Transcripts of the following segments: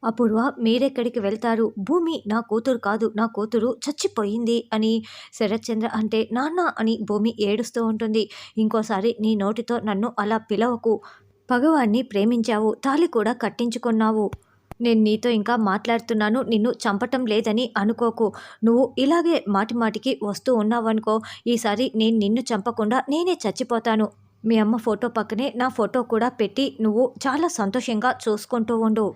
అపూర్వ మీరెక్కడికి వెళ్తారు? భూమి నా కూతురు కాదు. నా కూతురు చచ్చిపోయింది అని శరత్చంద్ర అంటే, నాన్న అని భూమి ఏడుస్తూ ఉంటుంది. ఇంకోసారి నీ నోటితో నన్ను అలా పిలవకు. పగవాడిని ప్రేమించావు. తాళి కూడా కట్టించుకున్నావు. నేను నీతో ఇంకా మాట్లాడుతున్నాను. నిన్ను చంపటం లేదని అనుకోకు. నువ్వు ఇలాగే మాటిమాటికి వస్తూ ఉన్నావనుకో, ఈసారి నేను నిన్ను చంపకుండా నేనే చచ్చిపోతాను. మీ అమ్మ ఫోటో పక్కనే నా ఫోటో కూడా పెట్టి నువ్వు చాలా సంతోషంగా చూసుకుంటూ ఉండు.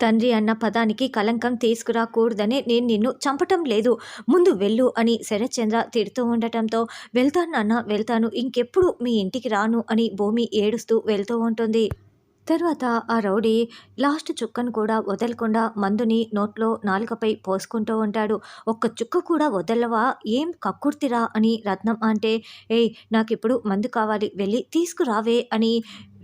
తండ్రి అన్న పదానికి కలంకం తీసుకురాకూడదనే నేను నిన్ను చంపటం లేదు. ముందు వెళ్ళు అని శరత్చంద్ర తిడుతూ ఉండటంతో, వెళ్తాను నాన్న వెళ్తాను, ఇంకెప్పుడు మీ ఇంటికి రాను అని భూమి ఏడుస్తూ వెళ్తూ ఉంటుంది. తర్వాత ఆ రౌడీ లాస్ట్ చుక్కను కూడా వదలకుండా మందుని నోట్లో నాలుకపై పోసుకుంటూ ఉంటాడు. ఒక్క చుక్క కూడా వదలవా? ఏం కక్కుర్తిరా అని రత్నం అంటే, ఏయ్ నాకిప్పుడు మందు కావాలి, వెళ్ళి తీసుకురావే అని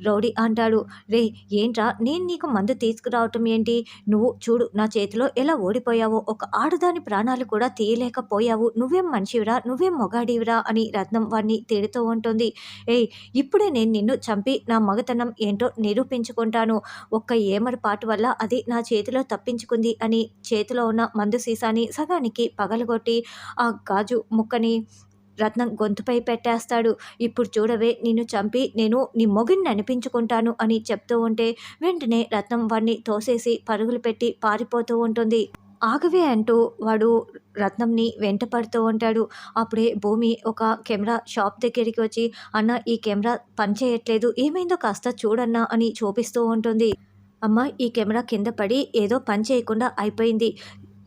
రౌడీ అంటాడు. రే ఏంట్రా, నేను నీకు మందు తీసుకురావటం ఏంటి? నువ్వు చూడు నా చేతిలో ఎలా ఓడిపోయావో, ఒక ఆడదాని ప్రాణాలు కూడా తీయలేకపోయావు. నువ్వేం మనిషివిరా, నువ్వేం మొగాడివిరా అని రత్నం వాడిని తిడుతూ ఉంటుంది. ఏయ్ ఇప్పుడే నేను నిన్ను చంపి నా మగతనం ఏంటో నిరూపించుకుంటాను. ఒక్క ఏమరపాటు వల్ల అది నా చేతిలో తప్పించుకుంది అని చేతిలో ఉన్న మందు సీసాని సగానికి పగలగొట్టి ఆ గాజు ముక్కని రత్నం గొంతుపై పెట్టేస్తాడు. ఇప్పుడు చూడవే, నిన్ను చంపి నేను నీ మొగుడిని అనిపించుకుంటాను అని చెప్తూ ఉంటే, వెంటనే రత్నం వాడిని తోసేసి పరుగులు పెట్టి పారిపోతూ ఉంటుంది. ఆగవే అంటూ వాడు రత్నంని వెంట పడుతూ ఉంటాడు. అప్పుడే భూమి ఒక కెమెరా షాప్ దగ్గరికి వచ్చి, అన్న ఈ కెమెరా పనిచేయట్లేదు, ఏమైందో కాస్త చూడన్నా అని చూపిస్తూ ఉంటుంది. అమ్మ ఈ కెమెరా కింద పడి ఏదో పని చేయకుండా అయిపోయింది,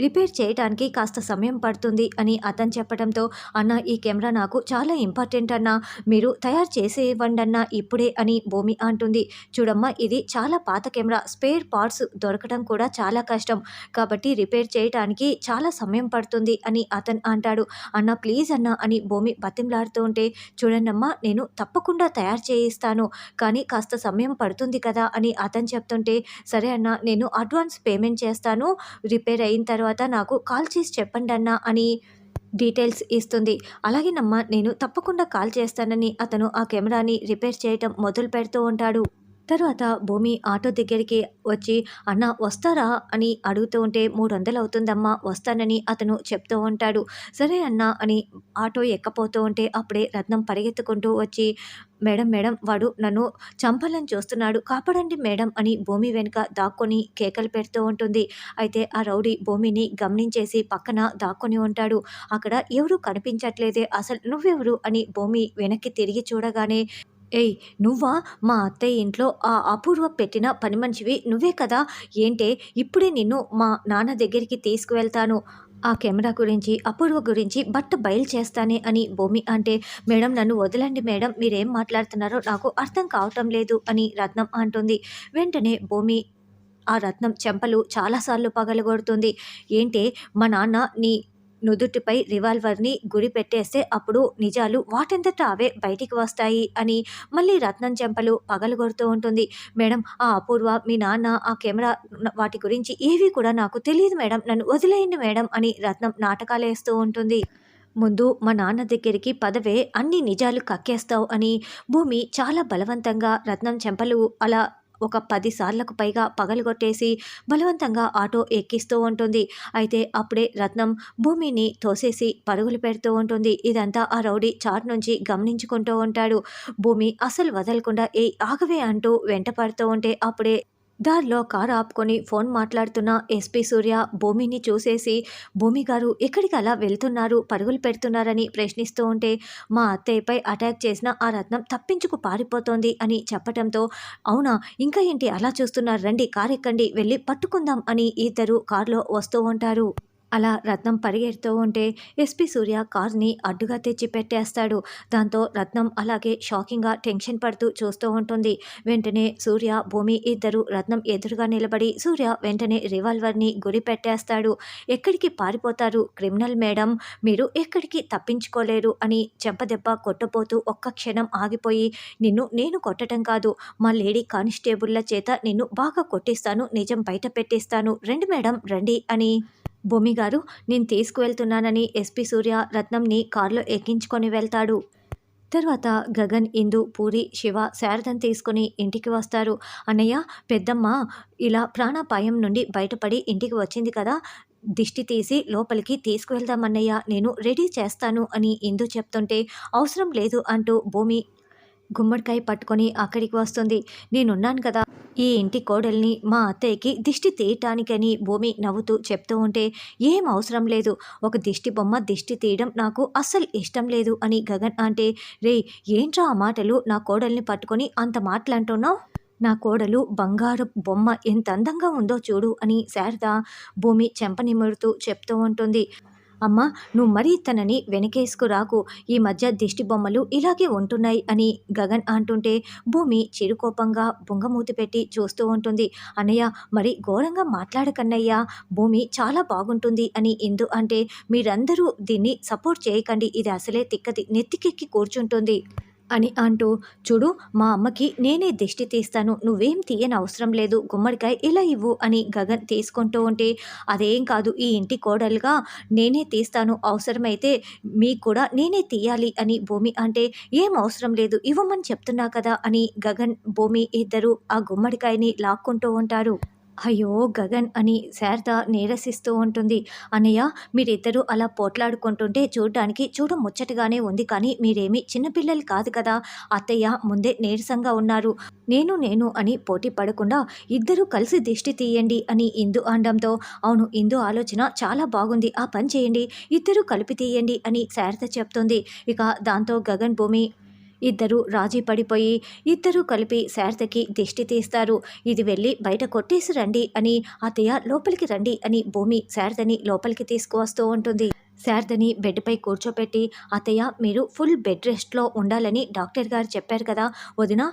రిపేర్ చేయటానికి కాస్త సమయం పడుతుంది అని అతను చెప్పడంతో, అన్న ఈ కెమెరా నాకు చాలా ఇంపార్టెంట్ అన్న, మీరు తయారు చేసి ఇవ్వండి అన్న ఇప్పుడే అని భూమి అంటుంది. చూడమ్మా ఇది చాలా పాత కెమెరా, స్పేర్ పార్ట్స్ దొరకడం కూడా చాలా కష్టం, కాబట్టి రిపేర్ చేయటానికి చాలా సమయం పడుతుంది అని అతను అంటాడు. అన్న ప్లీజ్ అన్న అని భూమి బతిమలాడుతూ ఉంటే, చూడండమ్మా నేను తప్పకుండా తయారు చేయిస్తాను, కానీ కాస్త సమయం పడుతుంది కదా అని అతను చెప్తుంటే, సరే అన్న నేను అడ్వాన్స్ పేమెంట్ చేస్తాను, రిపేర్ అయిన తర్వాత నాకు కాల్ చేసి చెప్పండి అన్న అని డీటెయిల్స్ ఇస్తుంది. అలాగేనమ్మా నేను తప్పకుండా కాల్ చేస్తానని అతను ఆ కెమెరాని రిపేర్ చేయటం మొదలు పెడుతూ ఉంటాడు. తర్వాత భూమి ఆటో దగ్గరికి వచ్చి, అన్న వస్తారా అని అడుగుతూ ఉంటే, 300 అవుతుందమ్మా వస్తానని అతను చెప్తూ ఉంటాడు. సరే అన్న అని ఆటో ఎక్కపోతూ ఉంటే, అప్పుడే రత్నం పరిగెత్తుకుంటూ వచ్చి, మేడం మేడం వాడు నన్ను చంపాలని చూస్తున్నాడు, కాపాడండి మేడం అని భూమి వెనుక దాక్కొని కేకలు పెడుతూ ఉంటుంది. అయితే ఆ రౌడీ భూమిని గమనించేసి పక్కన దాక్కొని ఉంటాడు. అక్కడ ఎవరు కనిపించట్లేదే, అసలు నువ్వెవరు అని భూమి వెనక్కి తిరిగి చూడగానే, ఏయ్ నువ్వా, మా అత్తయ్య ఇంట్లో ఆ అపూర్వ పెట్టిన పని మనిషివి నువ్వే కదా, ఏంటే ఇప్పుడే నిన్ను మా నాన్న దగ్గరికి తీసుకువెళ్తాను, ఆ కెమెరా గురించి అపూర్వ గురించి బయలు చేస్తానే అని భూమి అంటే, మేడం నన్ను వదలండి మేడం, మీరేం మాట్లాడుతున్నారో నాకు అర్థం కావటం లేదు అని రత్నం అంటుంది. వెంటనే భూమి ఆ రత్నం చెంపలు చాలాసార్లు పగలగొడుతుంది. ఏంటే మా నాన్న నీ నుదుటిపై రివాల్వర్ని గురి పెట్టేస్తే అప్పుడు నిజాలు వాటంతట అవే బయటికి వస్తాయి అని మళ్ళీ రత్నం చెంపలు పగలగొడుతూ ఉంటుంది. మేడం ఆ అపూర్వ మీ నాన్న ఆ కెమెరా వాటి గురించి ఏవి కూడా నాకు తెలియదు మేడం, నన్ను వదిలేయండి మేడం అని రత్నం నాటకాలేస్తూ ఉంటుంది. ముందు మా నాన్న దగ్గరికి పదవే, అన్ని నిజాలు కక్కేస్తావు అని భూమి చాలా బలవంతంగా రత్నం చెంపలు అలా ఒక 10 సార్లకు పైగా పగలగొట్టేసి బలవంతంగా ఆటో ఎక్కిస్తూ ఉంటుంది. అయితే అప్పుడే రత్నం భూమిని తోసేసి పరుగులు పెడుతూ ఉంటుంది. ఇదంతా ఆ రౌడీ చాట్ నుంచి గమనించుకుంటూ ఉంటాడు. భూమి అసలు వదలకుండా ఏ ఆగవే అంటూ వెంట పడుతూ ఉంటే, అప్పుడే దారిలో కారు ఆపుకొని ఫోన్ మాట్లాడుతున్న ఎస్పీ సూర్య భూమిని చూసేసి, భూమి గారు ఎక్కడికి అలా వెళ్తున్నారు, పరుగులు పెడుతున్నారని ప్రశ్నిస్తూ ఉంటే, మా అత్తయ్యపై అటాక్ చేసిన ఆ రత్నం తప్పించుకు పారిపోతోంది అని చెప్పటంతో, అవునా ఇంకా ఏంటి అలా చూస్తున్నారు, రండి కారు ఎక్కండి వెళ్ళి పట్టుకుందాం అని ఇద్దరు కారులో వస్తూ ఉంటారు. అలా రత్నం పరిగెడుతూ ఉంటే ఎస్పీ సూర్య కార్ని అడ్డుగా తెచ్చి పెట్టేస్తాడు. దాంతో రత్నం అలాగే షాకింగ్గా టెన్షన్ పడుతూ చూస్తూ ఉంటుంది. వెంటనే సూర్య భూమి ఇద్దరు రత్నం ఎదురుగా నిలబడి, సూర్య వెంటనే రివాల్వర్ని గురి పెట్టేస్తాడు. ఎక్కడికి పారిపోతారు క్రిమినల్ మేడం, మీరు ఎక్కడికి తప్పించుకోలేరు అని చెంపదెబ్బ కొట్టబోతూ ఒక్క క్షణం ఆగిపోయి, నిన్ను నేను కొట్టడం కాదు, మా లేడీ కానిస్టేబుల్ల చేత నిన్ను బాగా కొట్టిస్తాను, నిజం బయట పెట్టిస్తాను, రండి మేడం రండి అని భూమి గారు నేను తీసుకువెళ్తున్నానని ఎస్పీ సూర్య రత్నంని కారులో ఎక్కించుకొని వెళ్తాడు. తర్వాత గగన్, ఇందు, పూరి, శివ, శారదను తీసుకొని ఇంటికి వస్తారు. అన్నయ్య, పెద్దమ్మ ఇలా ప్రాణాపాయం నుండి బయటపడి ఇంటికి వచ్చింది కదా! దిష్టి తీసి లోపలికి తీసుకువెళ్దామన్నయ్య, నేను రెడీ చేస్తాను అని ఇందు చెప్తుంటే, అవసరం లేదు అంటూ భూమి గుమ్మడికాయ పట్టుకొని అక్కడికి వస్తుంది. నేనున్నాను కదా ఈ ఇంటి కోడల్ని, మా అత్తయ్యకి దిష్టి తీయటానికని భూమి నవ్వుతూ చెప్తూ ఉంటే, ఏం అవసరం లేదు, ఒక దిష్టి బొమ్మ దిష్టి తీయడం నాకు అస్సలు ఇష్టం లేదు అని గగన్ అంటే, రే ఏంట్రా ఆ మాటలు, నా కోడల్ని పట్టుకొని అంత మాటలంటున్నావు, నా కోడలు బంగారు బొమ్మ ఎంత అందంగా ఉందో చూడు అని శారద భూమి చెంప నిమురుతూ చెప్తూ ఉంటుంది. అమ్మ, నువ్వు మరీ తనని వెనకేసుకురాకు, ఈ మధ్య దిష్టి బొమ్మలు ఇలాగే ఉంటున్నాయి అని గగన్ అంటుంటే, భూమి చిరుకోపంగా బుంగమూతి పెట్టి చూస్తూ ఉంటుంది. అన్నయ్య, మరి ఘోరంగా మాట్లాడకన్నయ్య, భూమి చాలా బాగుంటుంది అని ఇందు అంటే, మీరందరూ దీన్ని సపోర్ట్ చేయకండి, ఇది అసలే తిక్కది, నెత్తికెక్కి కూర్చుంటుంది అని అంటూ, చూడు మా అమ్మకి నేనే దిష్టి తీస్తాను, నువ్వేం తీయని అవసరం లేదు, గుమ్మడికాయ ఇలా ఇవ్వు అని గగన్ తీసుకుంటూ ఉంటే, అదేం కాదు, ఈ ఇంటి కోడలుగా నేనే తీస్తాను, అవసరమైతే మీకు కూడా నేనే తీయాలి అని భూమి అంటే, ఏం అవసరం లేదు, ఇవ్వమని చెప్తున్నా కదా అని గగన్, భూమి ఇద్దరు ఆ గుమ్మడికాయని లాక్కుంటూ ఉంటారు. అయ్యో గగన్ అని శారద నీరసిస్తూ ఉంటుంది. అన్నయ్య, మీరిద్దరూ అలా పోట్లాడుకుంటుంటే చూడడానికి ముచ్చటగానే ఉంది, కానీ మీరేమీ చిన్నపిల్లలు కాదు కదా, అత్తయ్య ముందే నీరసంగా ఉన్నారు, నేను అని పోటీ పడకుండా ఇద్దరూ కలిసి దిష్టి తీయండి అని ఇందు అనడంతో, అవును ఇందు ఆలోచన చాలా బాగుంది, ఆ పని చేయండి, ఇద్దరూ కలిపి తీయండి అని శారద చెప్తుంది. ఇక దాంతో గగన్, భూమి ఇద్దరు రాజీ పడిపోయి ఇద్దరూ కలిపి శారదకి దిష్టి తీస్తారు. ఇది వెళ్ళి బయట కొట్టేసి రండి అని, అత్తయ్య లోపలికి రండి అని భూమి శారదని లోపలికి తీసుకువస్తూ ఉంటుంది. శారదని బెడ్పై కూర్చోపెట్టి, అత్తయ్య మీరు ఫుల్ బెడ్ రెస్ట్లో ఉండాలని డాక్టర్ గారు చెప్పారు కదా వదిన,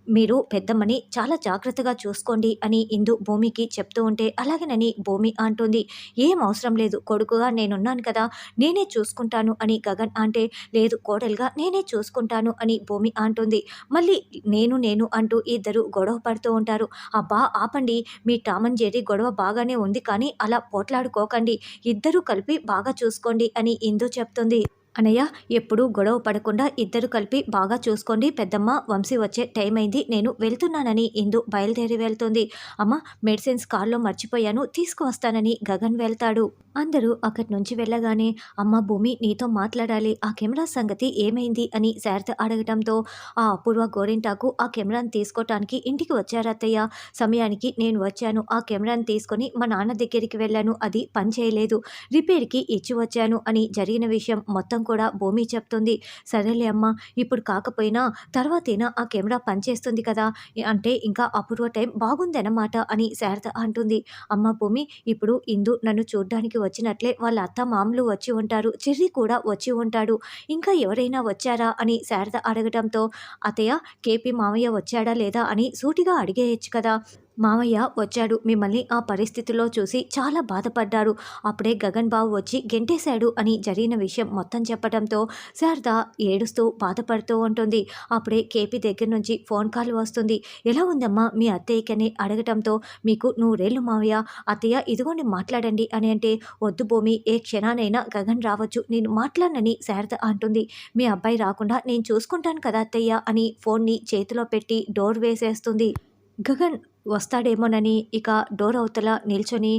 మీరు పెద్దమ్మని చాలా జాగ్రత్తగా చూసుకోండి అని ఇందు భూమికి చెప్తూ ఉంటే, అలాగేనని భూమి అంటుంది. ఏం అవసరం లేదు, కొడుకుగా నేనున్నాను కదా, నేనే చూసుకుంటాను అని గగన్ అంటే, లేదు కోడలుగా నేనే చూసుకుంటాను అని భూమి అంటుంది. మళ్ళీ నేను అంటూ ఇద్దరు గొడవ పడుతూ ఉంటారు. అబ్బా ఆపండి, మీ టామ్ అండ్ జెర్రీ గొడవ బాగానే ఉంది, కానీ అలా పోట్లాడుకోకండి, ఇద్దరూ కలిపి బాగా చూసుకోండి అని ఇందు చెప్తుంది. అన్నయ్య, ఎప్పుడూ గొడవ పడకుండా ఇద్దరు కలిపి బాగా చూసుకోండి, పెద్దమ్మ వంశీ వచ్చే టైం అయింది, నేను వెళ్తున్నానని ఇందు బయలుదేరి వెళ్తుంది. అమ్మ, మెడిసిన్స్ కార్లో మర్చిపోయాను, తీసుకువస్తానని గగన్ వెళ్తాడు. అందరూ అక్కడి నుంచి వెళ్ళగానే, అమ్మ భూమి నీతో మాట్లాడాలి, ఆ కెమెరా సంగతి ఏమైంది అని శారద అడగటంతో, ఆ అపూర్వ గోరింటాకు ఆ కెమెరాను తీసుకోవటానికి ఇంటికి వచ్చారత్తయ్య, సమయానికి నేను వచ్చాను, ఆ కెమెరాను తీసుకొని మా నాన్న దగ్గరికి వెళ్ళాను, అది పని చేయలేదు, రిపేర్కి ఇచ్చి వచ్చాను అని జరిగిన విషయం మొత్తం కూడా భూమి చెప్తుంది. సరేలే అమ్మ, ఇప్పుడు కాకపోయినా తర్వాతైనా ఆ కెమెరా పనిచేస్తుంది కదా, అంటే ఇంకా అపూర్వ టైం బాగుందన్నమాట అని శారద అంటుంది. అమ్మ భూమి, ఇప్పుడు ఇందు నన్ను చూడ్డానికి వచ్చినట్లే వాళ్ళ అత్త మామలు వచ్చి ఉంటారు, చెర్రీ కూడా వచ్చి ఉంటాడు, ఇంకా ఎవరైనా వచ్చారా అని శారద అడగడంతో, అత్తయ్య కేపీ మామయ్య వచ్చాడా లేదా అని సూటిగా అడిగేయచ్చు కదా, మామయ్య వచ్చాడు, మిమ్మల్ని ఆ పరిస్థితిలో చూసి చాలా బాధపడ్డారు, అప్పుడే గగన్ బాబు వచ్చి గెంటేశాడు అని జరిగిన విషయం మొత్తం చెప్పడంతో శారద ఏడుస్తూ బాధపడుతూ ఉంటుంది. అప్పుడే కేపీ దగ్గర నుంచి ఫోన్ కాల్ వస్తుంది. ఎలా ఉందమ్మా మీ అత్తయ్యకని అడగటంతో, మీకు నూరేళ్ళు మామయ్య, అత్తయ్య ఇదిగోండి మాట్లాడండి అని అంటే, వద్దు భూమి, ఏ క్షణానైనా గగన్ రావచ్చు, నేను మాట్లాడనని శారద అంటుంది. మీ అబ్బాయి రాకుండా నేను చూసుకుంటాను కదా అత్తయ్య అని ఫోన్ని చేతిలో పెట్టి డోర్ వేసేస్తుంది. గగన్ వస్తాడేమోనని ఇక డోర్ అవతల నిల్చొని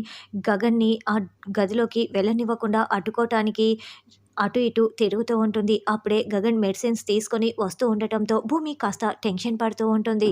గగన్ని ఆ గదిలోకి వెళ్ళనివ్వకుండా అడ్డుకోవటానికి అటు ఇటు తిరుగుతూ ఉంటుంది. అప్పుడే గగన్ మెడిసిన్స్ తీసుకొని వస్తూ ఉండటంతో భూమి కాస్త టెన్షన్ పడుతూ ఉంటుంది.